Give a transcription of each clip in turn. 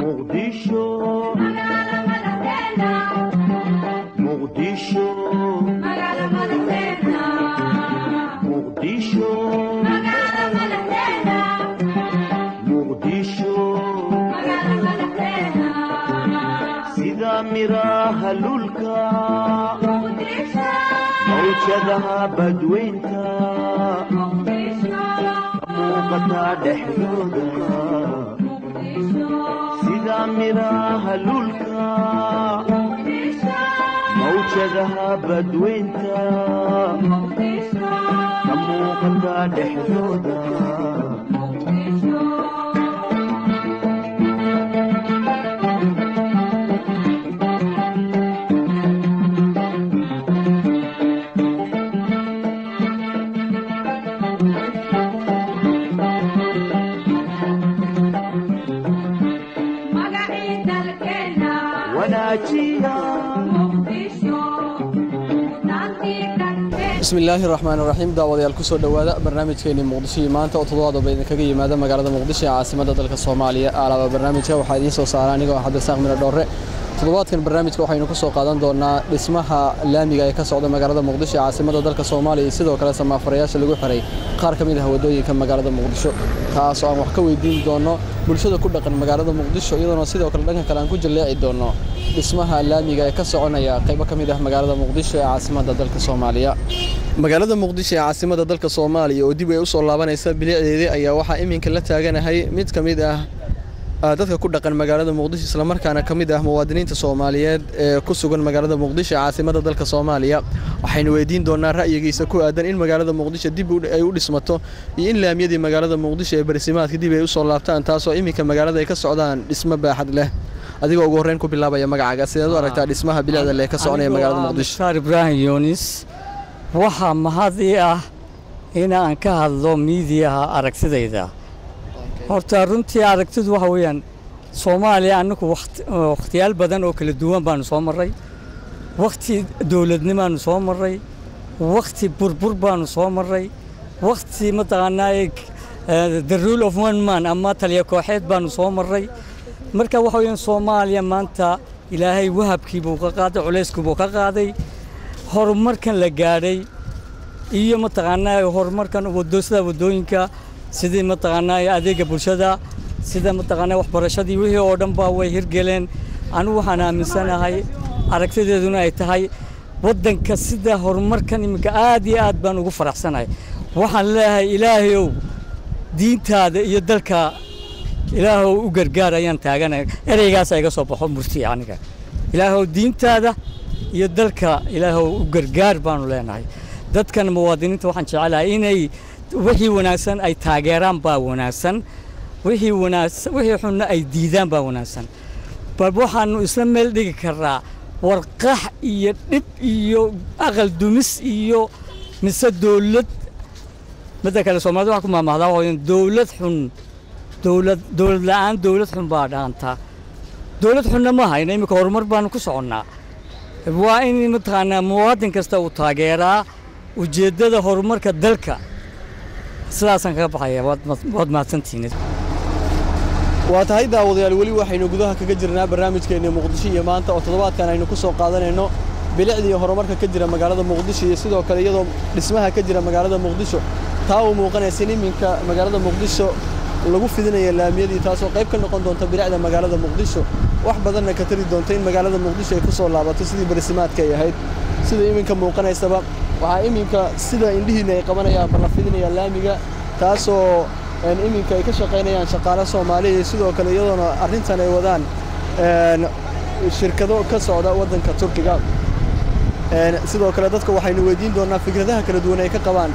مقدشو مقدشو مقدشو مقدشو سيدا مراها لولكا موجدها بدوينتا موقتا دحلودا سيدا مراها لولكا موجدها بدوينتا موقتا دحلودا بسم الله الرحمن الرحيم داوديال كسو دوادا برنامجكeenii Muqdisho maanta oo toddobaad bay kaga yimaada magaalada Muqdisho caasimada dalka Soomaaliya alaaba barnaamijka waxa idin soo saaraa aniga hadda saaqmina dhowre toddobaadkan barnaamijka waxaynu ku soo qaadan doonaa dhismaha laamiga ee ka socda magaalada Muqdisho caasimada dalka Soomaaliya sidoo kale samaafarayaasha lagu xiray qaar kamid ah wadooyinka magaalada Muqdisho taas oo aan wax ka weydiin doono bulshada ku dhaqan magaalada Muqdisho iyadoo sidoo kale dhanka kale aan ku jaleeci doono dhismaha laamiga ee ka soconaya qayb ka mid ah magaalada Muqdisho ee caasimada dalka Soomaaliya magaalada Muqdisho ee caasimada dalka Soomaaliya oo dib ay u soo laabanaysa bilicdeedii ayaa waxa iminka la taaganahay mid kamid ah dadka ku dhaqan magaalada Muqdisho isla markaana kamid ah muwaadiniinta Soomaaliyeed ee ku sugan magaalada Muqdisho ee caasimada dalka Soomaaliya waxaynu weydiin doonaa ra'yigiisa ku aadan in magaalada Muqdisho dib ay u dhismato iyo in laamiyadii magaalada Muqdisho ee barsimaadka dib ay u soo laabtaan taas oo iminka magaalada ay ka socdaan dhismo baaxad leh adiga ugu horreyn ku bilaabaya magacaaga sidaad u aragtaa dhismaha bilicda leh ka soconaya magaalada Muqdisho Ibrahim Yunis waxa mahadi ah in aan ka hadlo miidiyaha aragtidayda horta runtii aragtidu waxa weeyaan Soomaaliya anagu waqtiyaal badan oo kala duwan baan soo maray waqti dawladnimo soo maray waqti burbur baan soo maray waqti mataqaanaa the rule of one man ama taliya kooxeed baan soo maray marka waxa weeyaan Soomaaliya maanta ilaahay wahabkiibu ka qaaday culeyskubu ka qaaday horumarkan la gaaray iyo mataqaanaa horumarkan wadooyinka sidii mataqaanaa adeega bulshada sida mataqaanaa waxbarashadii wixii oo dhan baa way hirgeleen anu waxaan aaminsanahay aragtideeduna ay tahay wadanka sida horumarkan imika aad iyo aad baan ugu faraxsanahay waxaan leeyahay ilaahayow diintaada iyo dalka ilaahow u gargaar ayaan taaganahay ereygaas ay ga soo baxo murti aniga ilaahow diintaada iyo dalka ilaahow u gargaar baan leenahay dadkan muwaadiniinta waxaan jecelahay inay wixii wanaagsan ay taageeraan baa wanaagsan wixii xunna ay diidaan baa wanaagsan bal waxaanu isla meel dhigi karaa warqax iyo dhib iyo aqal dumis iyo mise dawlad mid kale Soomaalidu waxa ku maamahdaa oo dawlad xun dawlad la'aan dawlad xun baa dhaanta dawlad xunna ma hayna imika horumar baan ku soconnaa waa in mataqaanaa muwaadin kasta uu taageeraa ujeedada horumarka dalka sidaasan kaga baxaya wad mahadsantihiin waa tahay daawadayaal wali waxaynu gudaha kaga jirnaa barnaamijkeena Muqdisho iyo maanta oo toddobaadkan aynu ku soo qaadanayno bilicda iyo horumarka ka jira magaalada Muqdisho iyo sidoo kale iyadoo dhismaha ka jira magaalada Muqdisho taa oo muuqanaysa iminka magaalada Muqdisho lagu fidinayo laamiyadii taas oo qayb ka noqon doonta bilicda magaalada Muqdisho wax badan ka tari doonta in magaalada Muqdisho ay ku soo laabato sidii barsimaadka ay ahayd sida iminka muuqanaysaba waxa iminka sida indhihiina ay qabanayaan la fidinayo laamiga taas oo iminka ay ka shaqeynayaan shaqaale Soomaaliyeed sidoo kale iyadoo arrintan ay wadaan shirkado ka socda wadanka Turkiga sidoo kale dadka waxaynu weydiin doonaa fikradaha kala duwan ay ka qabaan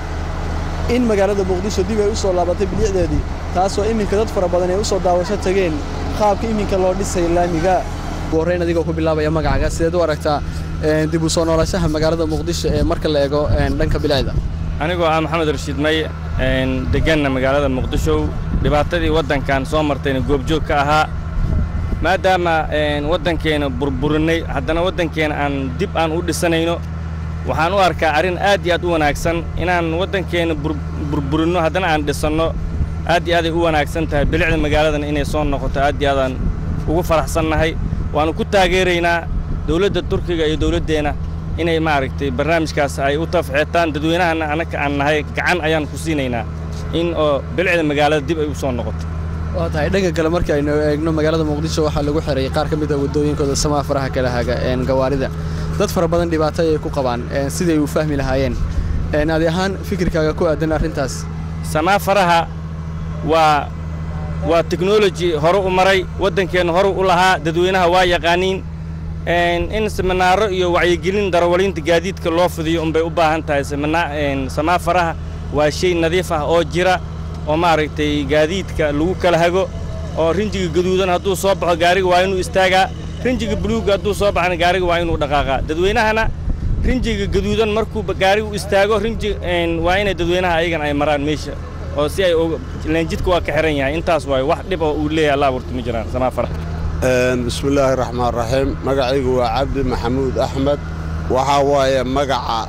in magaalada Muqdisho dib ay u soo laabatay bilicdeedii taas oo iminka dad fara badan ay u soo daawasho tageen qaabka iminka loo dhisay laamiga wareen adiga ku bilaabaya magacaaga sideed u aragtaa dib u soo noolaanshaha magaalada Muqdisho ee marka la eego dhanka bilicda anigoo ah Maxamed Rashiid May deganna magaalada Muqdisho dhibaatadii wadankan soo martayna goobjoog ka ahaa maadaama wadankeena burburinay haddana wadankeena aan dib aan u dhisanayno waxaan u arkaa arin aad iyo aad u wanaagsan inaan wadankeena burburino haddana aan dhisano aad iyo aad ay u wanaagsan tahay bilicda magaaladan inay soo noqoto aad iyo aad aan ugu faraxsannahay waanu ku taageeraynaa dawladda Turkiga iyo dawladdeena inay maaragtay barnaamijkaas ay u tafciitaan dadweynahana anaka aan nahay gacan ayaan ku siinaynaa in oo bilcida magaalada dib ay u soo noqoto waa tahay dhanka kale markii aynu eegno magaalada Muqdisho waxaa lagu xiray qaar ka mid ah wadooyinkooda samaafaraha kala haga gawaarida dad fara badan dhibaato ay ku qabaan sidii ay u fahmi lahaayeen adi ahaan fikirkaaga ku aadan arrintaas samaafaraha waa technology hore u maray waddankeena hore u lahaa dadweynaha waa yaqaaniin in seminaaro iyo wacyigelin darawaliinta gaadiidka loo fidiyo unbay u baahan tahay samaafaraha waa shay nadiif ah oo jira oo maaragtay gaadiidka lagu kala hago oo rinjiga gaduudan hadduu soo baxo gaariga waa inuu istaagaa rinjiga buluuga hadduu soo baxana gaariga waa inuu dhaqaaqaa dadweynahana rinjiga gaduudan markuu gaarigu istaago waa inay dadweynaha ayagan ay maraan meesha oo si ay leenjidka waa ka xiran yahay intaas waay wax dhib oo uu leeyahay Allah wartu ma jiraan samaafaraha bismillaahir rahmaanir rahiim magacaygu waa Cabdi Maxamuud Axmed waxa waaye magaca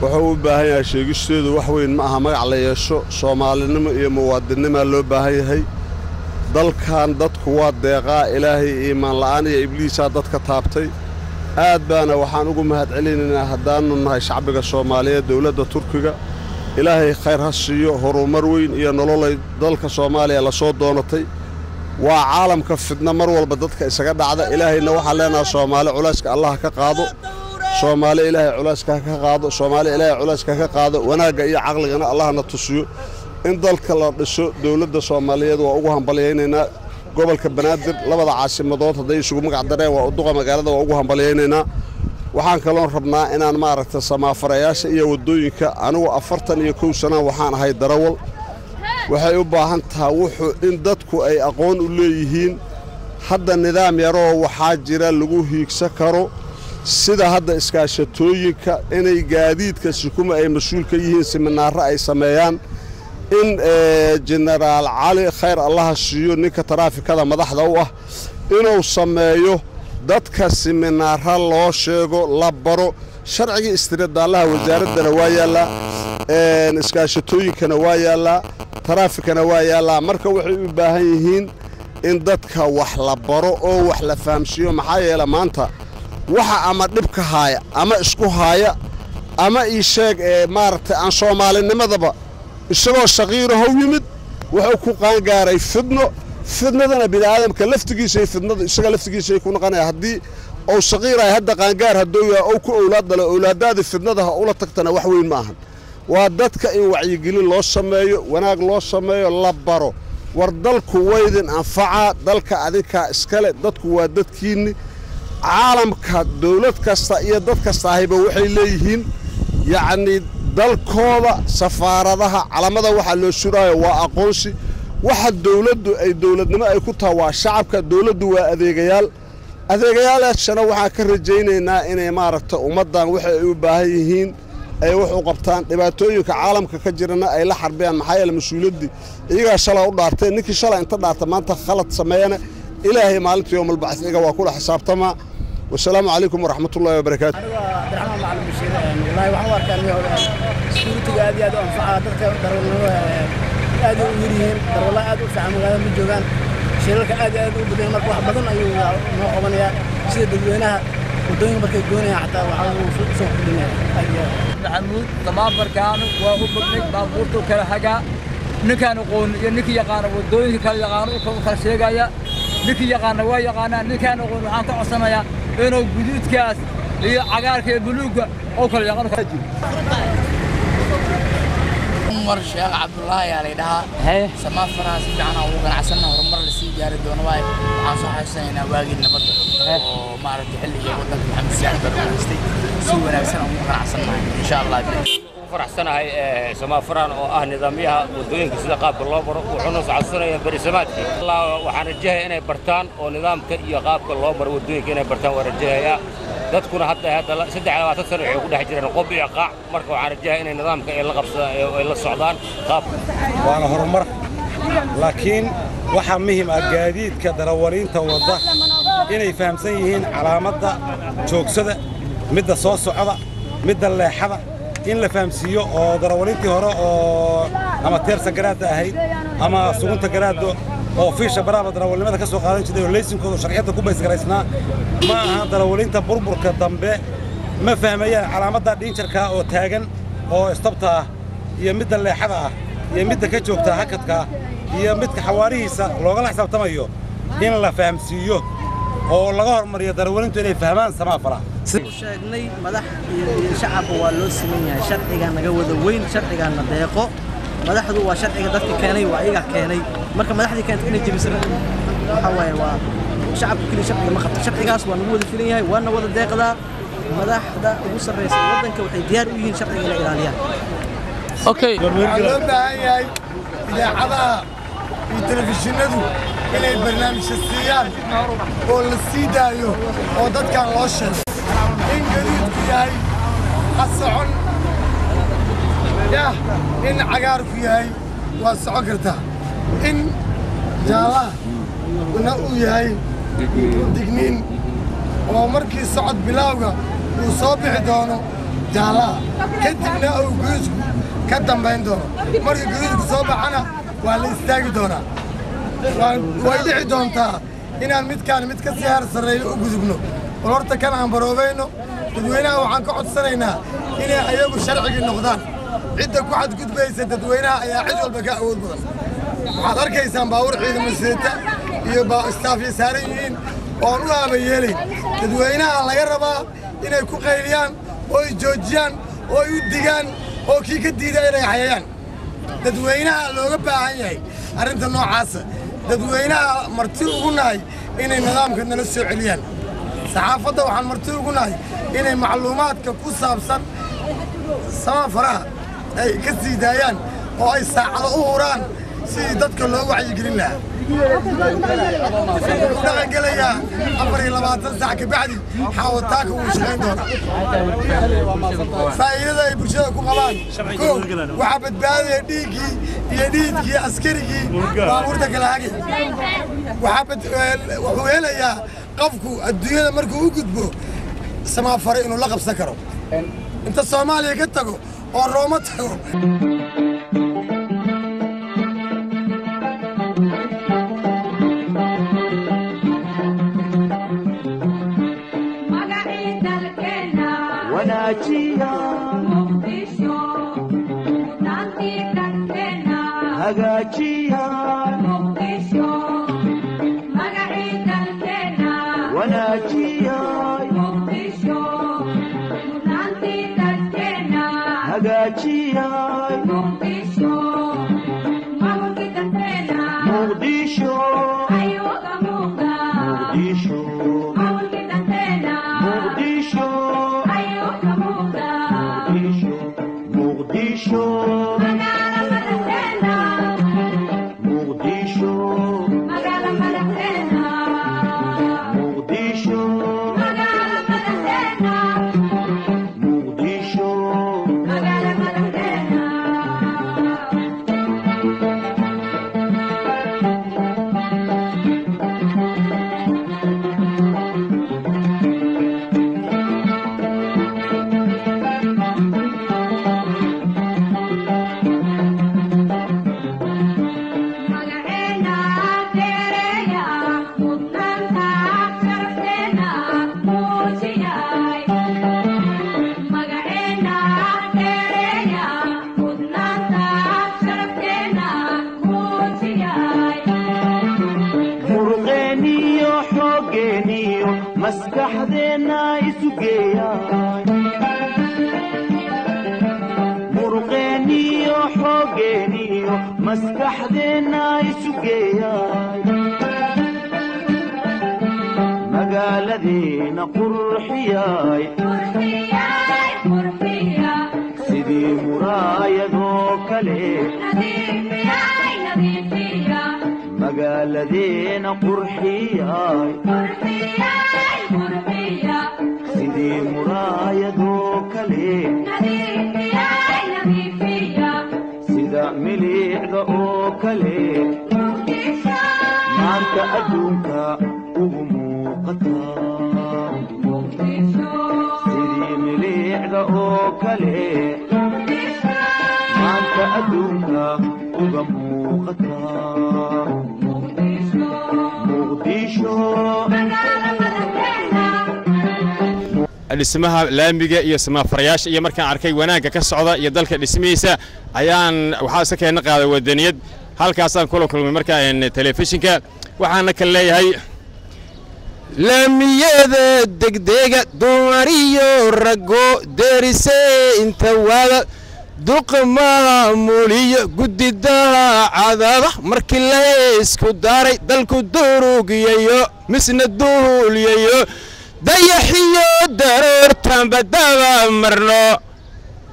wuxuu u baahan yahay sheegisteedu wax weyn ma aha magac la yeesho Soomaalinimo iyo muwaadinimo loo baahan yahay dalkan dadku waa deeqaa Ilaahay iimaan la'aan iyo ibliisa dadka taabtay aad baana waxaan ugu mahadcelinaynaa haddaanu nahay shacbiga Soomaaliyeed dawladda Turkiga Ilaahay khayr ha siiyo horumar weyn iyo nolol dalka Soomaaliya la soo doonatay waa caalamka fidna mar walba dadka isaga dhacda Ilaahayna waxa leenahay Soomaali culayska Allah ka qaado Soomaali Ilaahay culayska ka qaado Soomaali Ilaahay culayska ka qaado wanaaga iyo aqligana Allahna tusiyo in dalka la dhiso dawladda Soomaaliyeed waa ugu hambalyeynayna gobolka Banaadir labada caasimadood haday isugu magac dareen waa uduqa magaalada waa ugu hambalyeynayna waxaan kaloo rabnaa inaan maaragtay samaafarayaasha iyo wadooyinka anigu 41 sano waxaan ahay darawal waxay u baahan tahay wuxuu in dadku ay aqoon u leeyihiin hadda nidaam yaroo waxaa jira lagu hiigsa karo sida hadda iskaashatooyinka inay gaadiidka sikuma ay mas'uul ka yihiin seminaaro ay sameeyaan in Generaal Cali khayr Allah siiyo ninka taraafikada madaxda u ah inuu sameeyo dadka seminaaro loo sheego la baro sharciga istiraadaalaha wasaaradana waa yaala iskaashatooyinkana waa yaala taraafikana waa yaala marka waxay u baahan yihiin in dadka wax la baro oo wax la fahamsiyo maxaa yeelay maanta waxa ama dhibka haaya ama isku haaya ama ii sheeg maartay aan Soomaalinimadaba isagoo shaqiir ah yimid wuxuu ku qaan gaaray fidnadana bini'aadamka laftigiisa fidnada isaga laftigiisa ku noqonaya hadii oo shaqiir ay hadda qaan gaar hadoo oo ku awlaadaada fidnadaha ula tagtana wax weyn ma ahan waa dadka in wacyigelin loo sameeyo wanaag loo sameeyo la baro war dalku weydin anfaca dalka adinka iskale dadku waa dadkiini caalamka dawlad kasta iyo dad kasta ayba waxay leeyihiin yaani dalkooda safaaradaha calamada waxa loo suraayo waa aqoonsi waxa dawladdu ay dawladnimo ay ku tahay waa shacabka dawladdu waa adeegayaashana waxaan ka rajaynaynaa inay maaragtay ummadan waxa ay u baahan yihiin ay wax u qabtaan dhibaatooyinka caalamka ka jirana ay la xarbiyaan maxaa yeelay mas'uuliyadii iyaga shalay u dhaartay ninkii shalay inta dhaartay maanta khalad sameeyana ilaahay maalintii yawmal bacth iga waa kula xisaabtama والسلام عليكم ورحمة الله وبركاته. أنا عبد الرحمن معلم بشير والله وحنا وركان سكورتي قاعد يادو أنفع dadka darwalada aad u yiriin darwalada aad u fiican magaalada ma joogan shirarka aad u badan marka wax badan ayuu noo qabanaya sida dadweynaha wadooyinka markay doonayaan xataa waxa uu soo kordhinaya maxamuud tamaafarkaan waa u badnay baabuurta kala haga ninkaan aqoon iyo ninkii yaqaan wadooyinka kala yaqaan oo kala sheegaya ninkii yaqaan waa yaqaanaa ninkaan aqoon waxaan ka codsanayaa inuu guduudkaas iyo cagaarka iyo buluuga oo kala yaqaan Umar Sheekh Cabdullaahi yaa leedahay samaafaraas fiicana oo ganacsanna horumar la sii gaari doono waxaan soo xasuusanaynaa waagii nabadda oo maaragtay xilliga waddanka Maxamed Siyaad barnaamijtay si wanaagsan oo ganacsannahay insha Allah faraxsanahay samaafarahan oo ah nidaamyaha wadooyinka sida qaabka loo baro wuxuuna socodsanaya bariisamaadkii waxaan rajahay inay bartaan oo nidaamka iyo qaabka loo baro wadooyinka inay bartaan waa rajahaya dadkuna hadda 23 sano waxay ku dhex jiraan qob iyo qaac marka waxaan rajahay inay nidaamka ay la qabsadaan ay la socdaan qaab waana horumar laakiin waxa muhiim ah gaadiidka darawaliinta wada inay fahamsan yihiin calaamadda joogsada midda soo socda midda leexada in la fahamsiiyo oo darawaliintii hore oo ama teersan garaad ahayd ama sugunta garaado oo fiisha baraaba darawalnimada ka soo qaadan jiray oo laysinkooda sharciyada ku baysgaraysnaa ma aha darawalinta burburka dambe ma fahmayaan calaamadda dhinjarka oo taagan oo istabta ah iyo midda leexada ah iyo midda ka joogta hakadka iyo midka xawaarihiisa loogala xisaabtamayo in la fahamsiiyo oo laga hormariyo darawalintu inay fahmaan Samafara sheegnay madax iyo shacabka waa loo siman yahay sharciga naga wada weyn sharciga na deeqo madaxdu waa sharciga dadka keenay waa iyaga keenay marka madaxdii keentay inay jabisana waxa waaye waa shacabku kaliya sharciga ma qabto sharcigaas waa nagu wada filan yahay waana wada deeqdaa madaxda ugu sarreysa waddanka waxay diyaar u yihiin sharciga inay ilaaliyaan okay waxaa loo baahan yahay idaacadaha iyo telefishinadu inay barnaamijyo siiyaan oo la sii daayo oo dadkan loo sheego in gaduudku yahay ha socon yah in cagaarku yahay waa socon kartaa in jaallahana uu yahay digniin oo markii socod bilowga uu soo bixi doono jaallaha kadibna uu guduudku ka dambayn doono markii guduudku soo baxana waa la istaagi doonaa way dhici doontaa inaan midkaan mid ka sii heer sarreeyo u gudubno bal horta kan aan baroobayno dadweynaha waxaan ka codsanaynaa inay ayagu sharcigii noqdaan cidda ku xadgudbaysa dadweynaha ayaa cid walba ka awood badan waxaad arkaysaan baawur ciidamo seeta iyo istaafya saaran yihiin oon u aaba yeelayn dadweynaha laga rabaa inay ku qayliyaan oo ay joojiyaan oo ay u digaan oo kii ka diida inay hayayaan dadweynaha looga baahan yahay arrinta noocaasa dadweynaha marti ugu nahay inay nidaamka nala soo celiyaan saxaafadda waxaan marti ugu nahay inay macluumaadka ku saabsan Samafaraha ay ka sii daayaan oo ay saacado u huraan sidii dadka loo wacyigelin lahaa wuxuu dhaqangelayaa 24 saac ka bacdi xaawataanka wuu shaqayn doonaa faa'iidada ay bulshada ku qabaan kow waxaa badbaadaya dhiiggii iyo dhiidkii askarigii baabuurta kala hagay wuxuu helayaa qofku adduunyada markuu u gudbo Samafara inuu la qabsan karo inta Soomaaliya ka tago oo Rooma tago wanaajiya Muqdisho danti dadkeena hagaajiya Muqdisho magacii dalkeena wanaajiya Muqdisho danti dadkeena hagaajiya Muqdisho magacii dalkeena Muqdisho ayuga muuqda Muqdisho magacii dalkeena Muqdisho ayuga muuqda Muqdisho magala madaxdeena Muqdisho magala madaxdeena Muqdisho magala madaxdeena Muqdisho magala madaxdeena magaceena dheereeya mudnaanta sharafteena muujiyay magaceena dheereeya mudnaanta sharafteena muujiyay muruqeeniyo xoogeeniyo maskaxdeenna isu geeyay muruqeeniyo xoogeeniyo maskaxdeenna isu geeyay magaaladeena qurxiyay qurxiyay qurxiya sidii muraayadoo kale nadiifiyay nadiifiya magaaladeena qurxiyay qurxiyay qurxiya sidii muraayadoo kale nadiifiyay nadiifiya sida miliicda oo kale Muqdisho maanta adduunka ugu muuqataa Muqdisho sidii miliicda oo kale Muqdisho maanta adduunka uga muuqataa Muqdisho dhismaha laamiga iyo samafarayaasha iyo markaan arkay wanaagga ka socda iyo dalka dhismihiisa ayaan waxaa iska keena qaaday wadaniyad halkaasaan kula kulmay markaan telefishinka waxaana ka leeyahay laamiyada degdega dumariyo rago derise inta wada duqa maamuliyo guddidaha cadada markii la isku daray dalku durugiyayo misna duuliyayo dayaxiyo dareertanba daba marno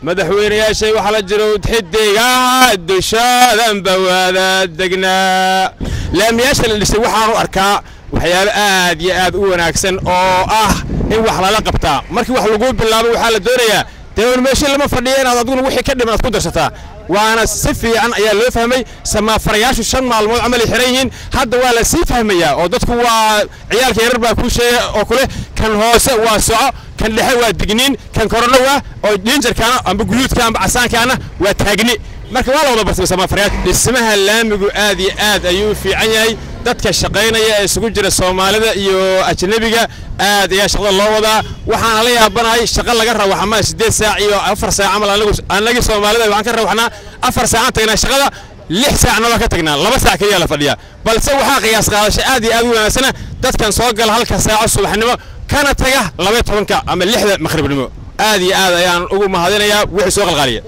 madaxweynayaashay waxaa la jiro xidigaha dushaadanba wada degnaa laamiyaasha la dhisay waxaanu arkaa waxyaabo aad iyo aad u wanaagsan oo ah in wax lala qabtaa markii wax lagu bilaabo waxaa la doonayaa dee meeshii lama fadhiyo inaad adiguna wixii ka dhiman aad ku darsataa waana si fiican ayaa loo fahmay samafarayaashu 5 maalmood camal ay xiran yihiin hadda waa la sii fahmayaa oo dadku waa ciyaalka yarar baa ku sheegay oo kale kan hoose waa soco kan dhexe waa digniin kan korona waa oo dhinjarkaana amba guyuudka amba casaankaana waa taagni marka waa la wada bartay samafarayaal dhismaha laamigu aad iyo aad ayuu fiican yahay dadka shaqaynaya ee isugu jira Soomaalida iyo ajnabiga aad ayaa shaqada loo wadaa waxaan la yaabanahay shaqo laga rabo ama 8 saac iyo 4 saac camal anagu Soomaalida waxaan ka rawaxnaa 4 saac tagnaa shaqada 6 saacna waa ka tagnaa 2 saac kaliya la fadhiya balse waxa qiyaas qaadasho aad iyo aad u wanaagsan dadkan soo gal halka saac subaxnimo kana taga 12 ama 6 maqribnimo aad iyo aad ayaan ugu mahadinayaa wixii soo qalqaliya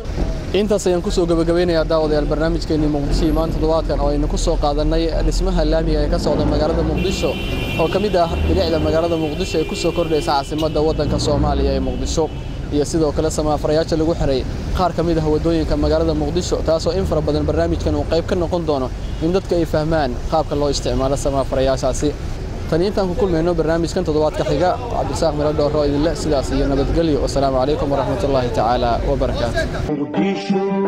intaas ayaan ku soo gabagabeynayaa daawadayaal barnaamijkeennii muqdisho maanta toddobaadkan oo aynu ku soo qaadanay dhismaha laamiga ee ka socda magaalada muqdisho oo ka mid ah bilicda magaalada muqdisho ee ku soo kordhaysa caasimadda waddanka Soomaaliya ee muqdisho iyo sidoo kale samafarayaasha lagu xiray qaar ka mid ah wadooyinka magaalada muqdisho taasoo in fara badan barnaamijkan uu qayb ka noqon doono in dadka ay fahmaan qaabka loo isticmaalo samafarayaashaasi tan intaan ku kulmayno barnaamijkan toddobaadka xiga Cabdisaaq Miro Dhooro idinle sidaas iyo nabadgelyo wassalaamu calaykum waraxmatullaahi tacaala wa barakaatuh